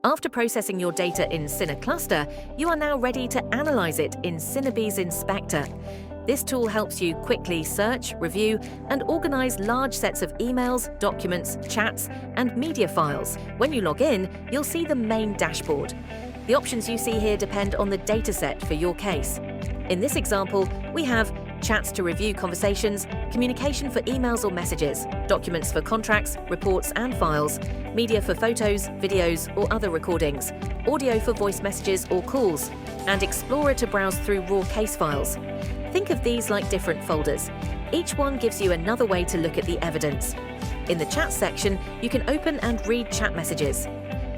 After processing your data in Cluster, you are now ready to analyze it in Sinabis Inspector. This tool helps you quickly search, review, and organize large sets of emails, documents, chats, and media files. When you log in, you'll see the main dashboard. The options you see here depend on the dataset for your case. In this example, we have chats to review conversations, communication for emails or messages, documents for contracts, reports and files, media for photos, videos or other recordings, audio for voice messages or calls, and Explorer to browse through raw case files. Think of these like different folders. Each one gives you another way to look at the evidence. In the chat section, you can open and read chat messages.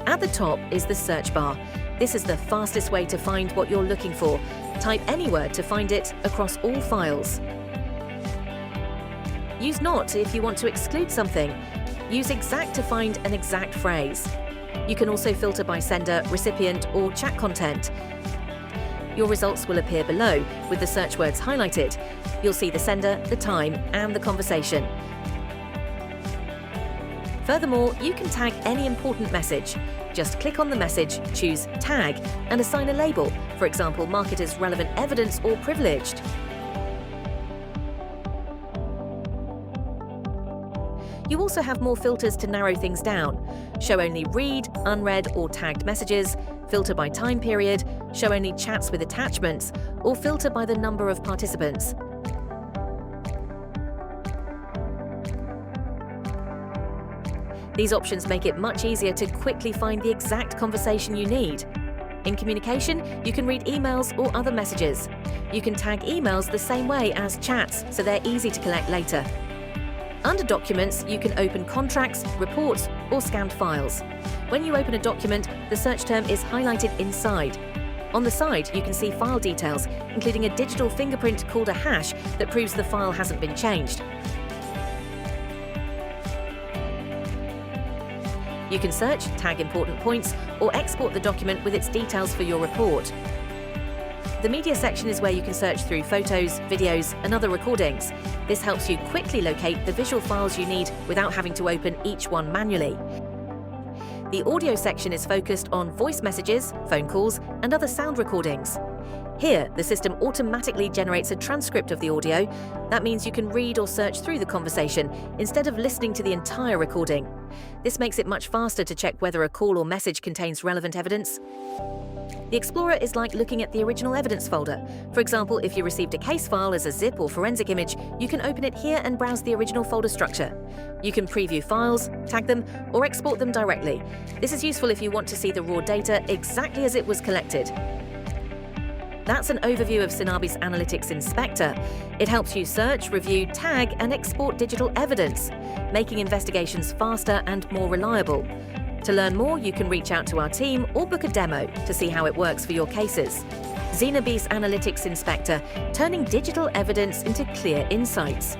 At the top is the search bar. This is the fastest way to find what you're looking for. Type any word to find it across all files. Use not if you want to exclude something. Use exact to find an exact phrase. You can also filter by sender, recipient, or chat content. Your results will appear below with the search words highlighted. You'll see the sender, the time, and the conversation. Furthermore, you can tag any important message. Just click on the message, choose Tag, and assign a label, for example, mark it as relevant evidence or privileged. You also have more filters to narrow things down. Show only read, unread, or tagged messages, filter by time period, show only chats with attachments, or filter by the number of participants. These options make it much easier to quickly find the exact conversation you need. In communication, you can read emails or other messages. You can tag emails the same way as chats, so they're easy to collect later. Under Documents, you can open contracts, reports, or scanned files. When you open a document, the search term is highlighted inside. On the side, you can see file details, including a digital fingerprint called a hash that proves the file hasn't been changed. You can search, tag important points, or export the document with its details for your report. The media section is where you can search through photos, videos, and other recordings. This helps you quickly locate the visual files you need without having to open each one manually. The audio section is focused on voice messages, phone calls, and other sound recordings. Here, the system automatically generates a transcript of the audio. That means you can read or search through the conversation instead of listening to the entire recording. This makes it much faster to check whether a call or message contains relevant evidence. The Explorer is like looking at the original evidence folder. For example, if you received a case file as a zip or forensic image, you can open it here and browse the original folder structure. You can preview files, tag them, or export them directly. This is useful if you want to see the raw data exactly as it was collected. That's an overview of Sinabis Analytics Inspector. It helps you search, review, tag, and export digital evidence, making investigations faster and more reliable. To learn more, you can reach out to our team or book a demo to see how it works for your cases. Sinabis Analytics Inspector, turning digital evidence into clear insights.